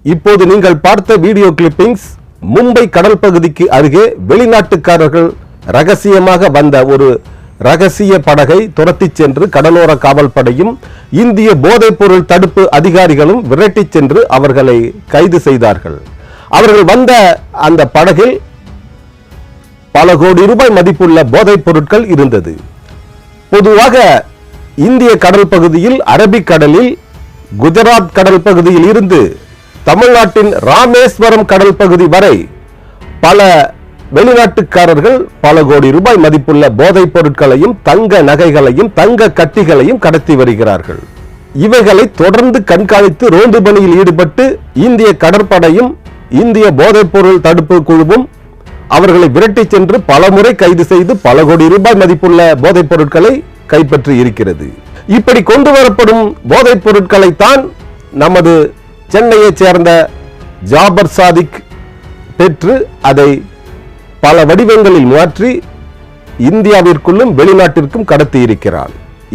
இப்போது நீங்கள் பார்த்த வீடியோ கிளிப்பிங்ஸ் மும்பை கடல் பகுதிக்கு அருகே வெளிநாட்டுக்காரர்கள் ரகசியமாக வந்த ஒரு ரகசிய படகை துரத்தி சென்று கடலோர காவல் படையும் இந்திய போதைப்பொருள் தடுப்பு அதிகாரிகளும் விரட்டி சென்று அவர்களை கைது செய்தார்கள். அவர்கள் வந்த அந்த படகில் பல கோடி ரூபாய் மதிப்புள்ள போதைப் பொருட்கள் இருந்தது. பொதுவாக இந்திய கடல் பகுதியில், அரபிக்கடலில், குஜராத் கடல் பகுதியில் இருந்து தமிழ்நாட்டின் ராமேஸ்வரம் கடல் பகுதி வரை பல வெளிநாட்டுக்காரர்கள் பல கோடி ரூபாய் மதிப்புள்ள போதைப் பொருட்களையும் தங்க நகைகளையும் தங்க கட்டிகளையும் கடத்தி வருகிறார்கள். இவைகளை தொடர்ந்து கண்காணித்து ரோந்து பணியில் ஈடுபட்டு இந்திய கடற்படையும் இந்திய போதைப் பொருள் தடுப்பு குழுவும் அவர்களை விரட்டி சென்று பல முறை கைது செய்து பல கோடி ரூபாய் மதிப்புள்ள போதைப் பொருட்களை கைப்பற்றி இருக்கிறது. இப்படி கொண்டு வரப்படும் போதைப் பொருட்களைத்தான் நமது சென்னையைச் சேர்ந்த ஜாபர் சாதிக் பெற்று அதை பல வடிவங்களில் மாற்றி இந்தியாவிற்குள்ளும் வெளிநாட்டிற்கும் கடத்தி இருக்கிறான்.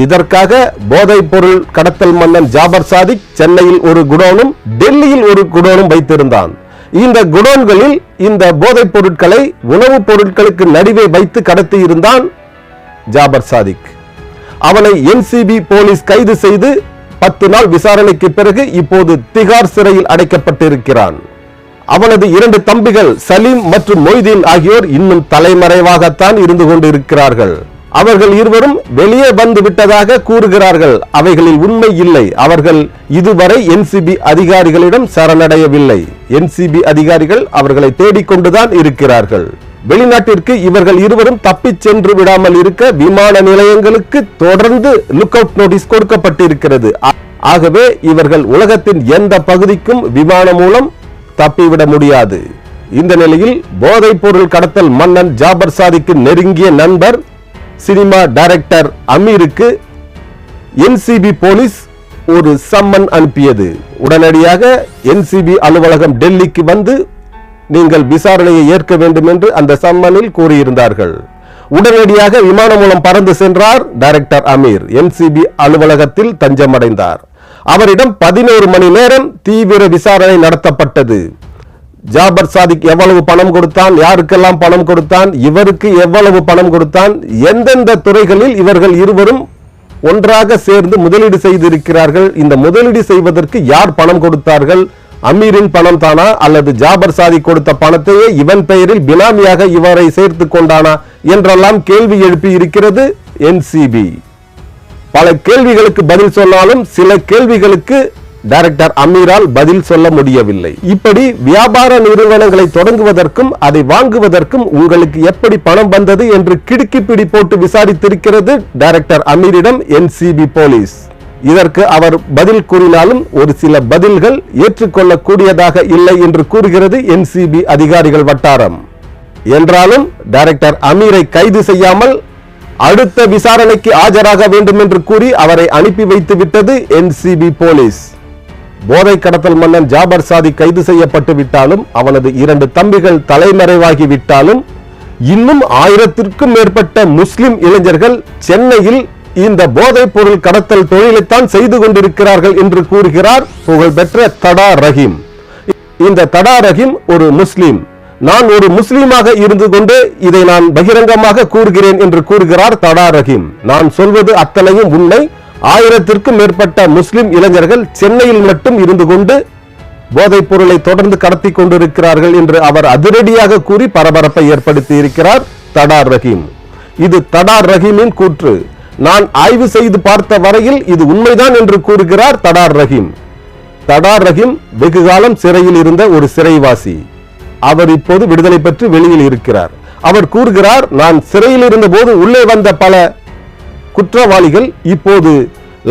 இதற்காக போதைப் பொருள் கடத்தல் மன்னன் ஜாபர் சாதிக் சென்னையில் ஒரு குடோனும் டெல்லியில் ஒரு குடோனும் வைத்திருந்தான். இந்த குடோன்களில் இந்த போதைப் பொருட்களை உணவுப் பொருட்களுக்கு நடுவே வைத்து கடத்தி இருந்தான் ஜாபர் சாதிக். அவனை என்சிபி போலீஸ் கைது செய்து 10 நாள் விசாரணைக்கு பிறகு இப்போது திகார் சிறையில் அடைக்கப்பட்டிருக்கிறான். அவனது 2 தம்பிகள் சலீம் மற்றும் மொய்தீன் ஆகியோர் இன்னும் தலைமறைவாகத்தான் இருந்து கொண்டிருக்கிறார்கள். அவர்கள் இருவரும் வெளியே வந்து விட்டதாக கூறுகிறார்கள். அவைகளில் உண்மை இல்லை. அவர்கள் இதுவரை என்சிபி அதிகாரிகளிடம் சரணடையவில்லை. என்சிபி அதிகாரிகள் அவர்களை தேடிக்கொண்டுதான் இருக்கிறார்கள். வெளிநாட்டிற்கு இவர்கள் இருவரும் தப்பிச் சென்று விடாமல் இருக்க விமான நிலையங்களுக்கு தொடர்ந்து லுக் அவுட் நோட்டீஸ் கொடுக்கப்பட்டிருக்கிறது. ஆகவே இவர்கள் உலகத்தின் எந்த பகுதிக்கும் விமானம் மூலம் தப்பிவிட முடியாது. இந்த நிலையில் போதைப் பொருள் கடத்தல் மன்னன் ஜாபர் சாதிக்கு நெருங்கிய நண்பர் சினிமா டைரக்டர் அமீருக்கு என்சிபி போலீஸ் ஒரு சம்மன் அனுப்பியது. உடனடியாக என்சிபி அலுவலகம் டெல்லிக்கு வந்து நீங்கள் விசாரணையை ஏற்க வேண்டும் என்று அந்த சம்மனில் கூறியிருந்தார்கள். உடனடியாக விமானம் மூலம் பறந்து சென்றார் டைரக்டர் அமீர். என்சிபி அலுவலகத்தில் தஞ்சமடைந்தார். அவரிடம் 11 மணி நேரம் தீவிர விசாரணை நடத்தப்பட்டது. ஜாபர் சாதிக் எவ்வளவு பணம் கொடுத்தான், யாருக்கெல்லாம் பணம் கொடுத்தான், இவருக்கு எவ்வளவு பணம் கொடுத்தான், எந்தெந்த துறைகளில் இவர்கள் இருவரும் ஒன்றாக சேர்ந்து முதலீடு செய்திருக்கிறார்கள், இந்த முதலீடு செய்வதற்கு யார் பணம் கொடுத்தார்கள், அமீரின் பணம் தானா அல்லது ஜாபர் சாதிக் கொடுத்த பணத்தையே இவன் பெயரில் பினாமியாக இவரை சேர்த்து கொண்டானா என்றெல்லாம் கேள்வி எழுப்பி இருக்கிறது என்சிபி. பல கேள்விகளுக்கு பதில் சொன்னாலும் சில கேள்விகளுக்கு டைரக்டர் அமீரால் பதில் சொல்ல முடியவில்லை. இப்படி வியாபார நிறுவனங்களை தொடங்குவதற்கும் அதை வாங்குவதற்கும் உங்களுக்கு எப்படி பணம் வந்தது என்று கிடுக்கிப்பிடி போட்டு விசாரித்திருக்கிறது டைரக்டர் அமீரிடம் என்சிபி போலீஸ். இதற்கு அவர் பதில் கூறினாலும் ஒரு சில பதில்கள் ஏற்றுக்கொள்ளக்கூடியதாக இல்லை என்று கூறுகிறது என்சிபி அதிகாரிகள் வட்டாரம். என்றாலும் டைரக்டர் அமீரை கைது செய்யாமல் அடுத்த விசாரணைக்கு ஆஜராக வேண்டும் என்று கூறி அவரை அனுப்பி வைத்து விட்டது என்சிபி போலீஸ். போதை கடத்தல் மன்னன் ஜாபர் சாதிக் கைது செய்யப்பட்டு விட்டாலும் அவனது 2 தம்பிகள் தலைமறைவாகி விட்டாலும் இன்னும் 1000க்கும் மேற்பட்ட முஸ்லிம் இளைஞர்கள் சென்னையில் இந்த போதைப் பொருள் கடத்தல் தொழிலைத்தான் செய்து கொண்டிருக்கிறார்கள் என்று கூறுகிறார் புகழ்பெற்ற தடா ரஹீம். இந்த தடா ரஹீம் ஒரு முஸ்லிம். நான் ஒரு முஸ்லீமாக இருந்து கொண்டு இதை நான் பகிரங்கமாக கூறுகிறேன் என்று கூறுகிறார் தடா ரஹீம். நான் சொல்வது அத்தனையும் உண்மை. 1000க்கும் மேற்பட்ட முஸ்லிம் இளைஞர்கள் சென்னையில் மட்டும் இருந்து கொண்டு போதைப் பொருளை தொடர்ந்து கடத்தி கொண்டிருக்கிறார்கள் என்று அவர் அதிரடியாக கூறி பரபரப்பை ஏற்படுத்தி இருக்கிறார் தடா ரஹீம். இது தடா ரஹீமின் கூற்று. நான் ஆய்வு செய்து பார்த்த வரையில் இது உண்மைதான் என்று கூறுகிறார் தடா ரஹீம். தடா ரஹீம் வெகுகாலம் சிறையில் இருந்த ஒரு சிறைவாசி. அவர் இப்போது விடுதலை பெற்று வெளியில் இருக்கிறார். அவர் கூறுகிறார், நான் சிறையில் இருந்த போது உள்ளே வந்த பல குற்றவாளிகள் இப்போது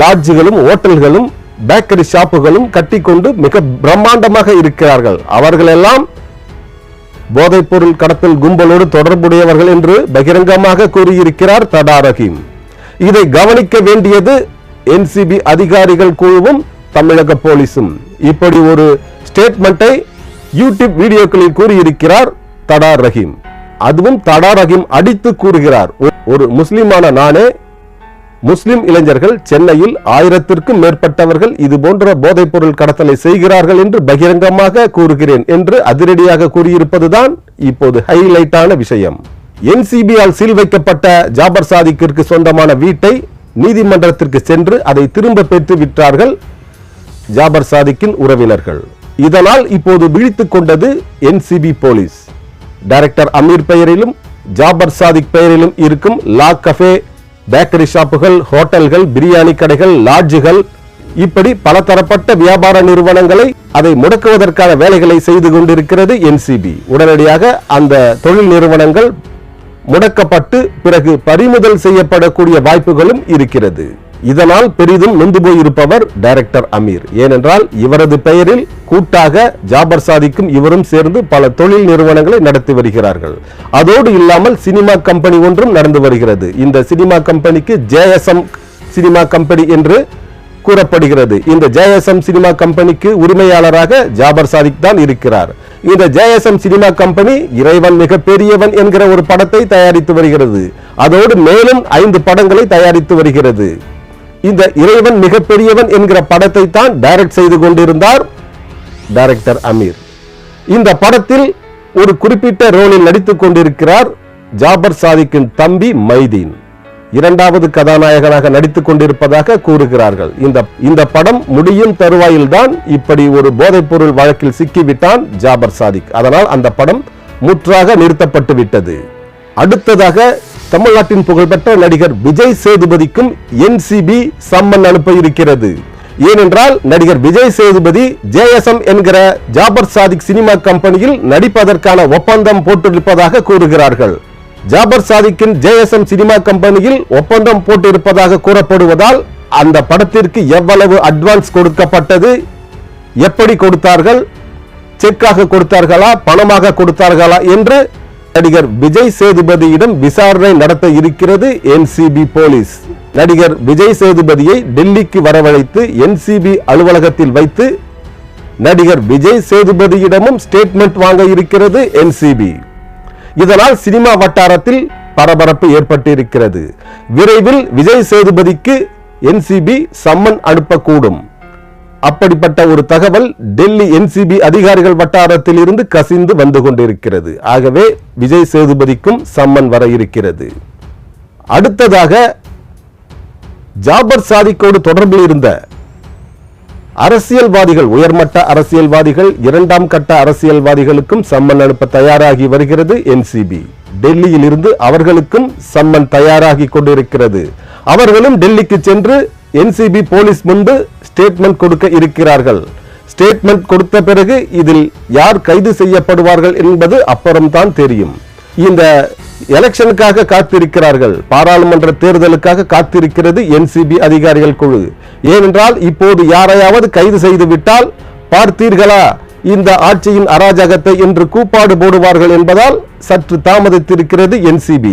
லாட்ஜுகளும் ஓட்டல்களும் பேக்கரி ஷாப்புகளும் கட்டிக்கொண்டு மிக பிரம்மாண்டமாக இருக்கிறார்கள். அவர்களெல்லாம் போதைப் பொருள் கடத்தல் கும்பலோடு தொடர்புடையவர்கள் என்று பகிரங்கமாக கூறியிருக்கிறார் தடா ரஹீம். இதை கவனிக்க வேண்டியது என்சிபி அதிகாரிகள் குழுவும் தமிழக போலீசும். இப்படி ஒரு ஸ்டேட்மெண்டை யூடியூப் வீடியோக்களில் கூறியிருக்கிறார் தடா ரஹீம். அதுவும் தடா ரஹீம் அடித்து கூறுகிறார், ஒரு முஸ்லிமான நானே முஸ்லிம் இளைஞர்கள் சென்னையில் 1000த்திற்கும் மேற்பட்டவர்கள் இது போன்ற போதைப் பொருள் கடத்தலை செய்கிறார்கள் என்று பகிரங்கமாக கூறுகிறேன் என்று அதிரடியாக கூறியிருப்பதுதான் இப்போது ஹைலைட்டான விஷயம். NCB-ஆல் சீல் வைக்கப்பட்ட ஜாபர் சாதிக்கிற்கு சொந்தமான வீட்டை நீதிமன்றத்திற்கு சென்று அதை திரும்ப பெற்று விட்டார்கள் ஜாபர் சாதிக்கின் உறவினர்கள். இதனால் இப்போது விழித்துக் கொண்டது NCB போலீஸ். டைரக்டர் அமீர் பெயரிலும் ஜாபர் சாதிக் பெயரிலும் இருக்கும் லா கஃபே, பேக்கரி ஷாப்புகள், ஹோட்டல்கள், பிரியாணி கடைகள், லாட்ஜுகள், இப்படி பலதரப்பட்ட வியாபார நிறுவனங்களை அதை முடக்குவதற்கான வேலைகளை செய்து கொண்டிருக்கிறது NCB. உடனடியாக அந்த தொழில் நிறுவனங்கள் முடக்கப்பட்டு பிறகு பறிமுதல் செய்யப்படக்கூடிய வாய்ப்புகளும் இருக்கிறது. இதனால் பெரிதும் நொந்து போயிருப்பவர் டைரக்டர் அமீர். ஏனென்றால் இவரது பெயரில் கூட்டாக ஜாபர் சாதிக்கும் இவரும் சேர்ந்து பல தொழில் நிறுவனங்களை நடத்தி வருகிறார்கள். அதோடு இல்லாமல் சினிமா கம்பெனி ஒன்றும் நடந்து வருகிறது. இந்த சினிமா கம்பெனிக்கு JSM சினிமா கம்பெனி என்று கூறப்படுகிறது. இந்த JSM சினிமா கம்பெனிக்கு உரிமையாளராக ஜாபர் சாதிக் தான் இருக்கிறார். இந்த JSM சினிமா கம்பெனி இறைவன் மிக பெரியவன் என்கிற ஒரு படத்தை தயாரித்து வருகிறது. அதோடு மேலும் 5 படங்களை தயாரித்து வருகிறது. இந்த இறைவன் மிக பெரியவன் என்கிற படத்தை தான் டைரக்ட் செய்து கொண்டிருந்தார் டைரக்டர் அமீர். இந்த படத்தில் ஒரு குறிப்பிட்ட ரோலில் நடித்துக் கொண்டிருக்கிறார் ஜாபர் சாதிக்கின் தம்பி மைதீன். 2வது கதாநாயகனாக நடித்துக் கொண்டிருப்பதாக கூறுகிறார்கள். இந்த படம் முடியும் தருவாயில் தான் இப்படி ஒரு போதைப் பொருள் வழக்கில் சிக்கிவிட்டான் ஜாபர் சாதிக். அதனால் அந்த படம் முற்றாக நிறுத்தப்பட்டு விட்டது. அடுத்ததாக தமிழ்நாட்டின் புகழ்பெற்ற நடிகர் விஜய் சேதுபதிக்கும் NCB சம்மன் அனுப்ப இருக்கிறது. ஏனென்றால் நடிகர் விஜய் சேதுபதி JSM என்கிற ஜாபர் சாதிக் சினிமா கம்பெனியில் நடிப்பதற்கான ஒப்பந்தம் போட்டிருப்பதாக கூறுகிறார்கள். ஜாபர் சாதிக்கின் JSM சினிமா கம்பெனியில் ஒப்பந்தம் போட்டிருப்பதாக கூறப்படுவதால் அந்த படத்திற்கு எவ்வளவு அட்வான்ஸ் கொடுக்கப்பட்டது, எப்படி கொடுத்தார்கள், செக்காக கொடுத்தார்களா, பணமாக கொடுத்தார்களா என்று நடிகர் விஜய் சேதுபதியிடம் விசாரணை நடத்த இருக்கிறது NCB போலீஸ். நடிகர் விஜய் சேதுபதியை டெல்லிக்கு வரவழைத்து NCB அலுவலகத்தில் வைத்து நடிகர் விஜய் சேதுபதியிடமும் ஸ்டேட்மெண்ட் வாங்க இருக்கிறது NCB. இதனால் சினிமா வட்டாரத்தில் பரபரப்பு ஏற்பட்டிருக்கிறது. விரைவில் விஜய் சேதுபதிக்கு NCB சம்மன் அனுப்பக்கூடும். அப்படிப்பட்ட ஒரு தகவல் டெல்லி NCB அதிகாரிகள் வட்டாரத்தில் இருந்து கசிந்து வந்து கொண்டிருக்கிறது. ஆகவே விஜய் சேதுபதிக்கும் சம்மன் வர இருக்கிறது. அடுத்ததாக ஜாபர் சாதிக்கோடு தொடர்பில் இருந்த அரசியல்வாதிகள், உயர்மட்ட அரசியல்வாதிகள், 2ஆம் கட்ட அரசியல்வாதிகளுக்கும் சம்மன் அனுப்ப தயாராகி வருகிறது NCB. டெல்லியில் இருந்து அவர்களுக்கும் சம்மன் தயாராகி கொண்டிருக்கிறது. அவர்களும் டெல்லிக்கு சென்று NCB போலீஸ் முன்பு ஸ்டேட்மெண்ட் கொடுக்க இருக்கிறார்கள். ஸ்டேட்மெண்ட் கொடுத்த பிறகு இதில் யார் கைது செய்யப்படுவார்கள் என்பது அப்புறம்தான் தெரியும். இந்த எலெக்ஷனுக்காக காத்திருக்கிறார்கள், பாராளுமன்ற தேர்தலுக்காக காத்திருக்கிறது NCB அதிகாரிகள் குழு. ஏனென்றால் இப்போது யாரையாவது கைது செய்து விட்டால் பார்த்தீர்களா இந்த ஆட்சியின் அராஜகத்தை என்று கூப்பாடு போடுவார்கள் என்பதால் சற்று தாமதித்திருக்கிறது NCB.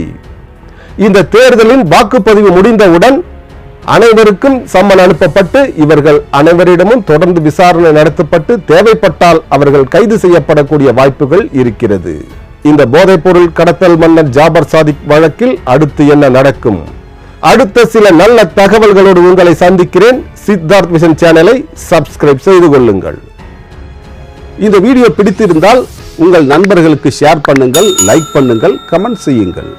இந்த தேர்தலின் வாக்குப்பதிவு முடிந்தவுடன் அனைவருக்கும் சம்மன் அனுப்பப்பட்டு இவர்கள் அனைவரிடமும் தொடர்ந்து விசாரணை நடத்தப்பட்டு தேவைப்பட்டால் அவர்கள் கைது செய்யப்படக்கூடிய வாய்ப்புகள் இருக்கிறது. இந்த போதைப் பொருள் கடத்தல் மன்னர் ஜாபர் சாதிக் வழக்கில் அடுத்து என்ன நடக்கும்? அடுத்த சில நல்ல தகவல்களோடு உங்களை சந்திக்கிறேன். சித்தார்த் விஷன் சேனலை சப்ஸ்கிரைப் செய்து கொள்ளுங்கள். இந்த வீடியோ பிடித்திருந்தால் உங்கள் நண்பர்களுக்கு ஷேர் பண்ணுங்கள், லைக் பண்ணுங்கள், கமெண்ட் செய்யுங்கள்.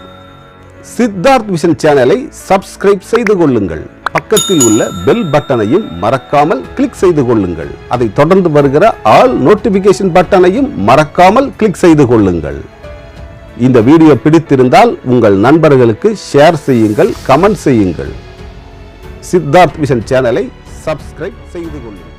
சித்தார்த் விஷன் சேனலை சப்ஸ்கிரைப் செய்து கொள்ளுங்கள். பக்கத்தில் உள்ள பெல் பட்டனையும் மறக்காமல் கிளிக் செய்து கொள்ளுங்கள். அதை தொடர்ந்து வருகிற ஆல் நோட்டிபிகேஷன் பட்டனையும் மறக்காமல் கிளிக் செய்து கொள்ளுங்கள். இந்த வீடியோ பிடித்திருந்தால் உங்கள் நண்பர்களுக்கு ஷேர் செய்யுங்கள், கமெண்ட் செய்யுங்கள். சித்தார்த் விஷன் சேனலை சப்ஸ்கிரைப் செய்து கொள்ளுங்கள்.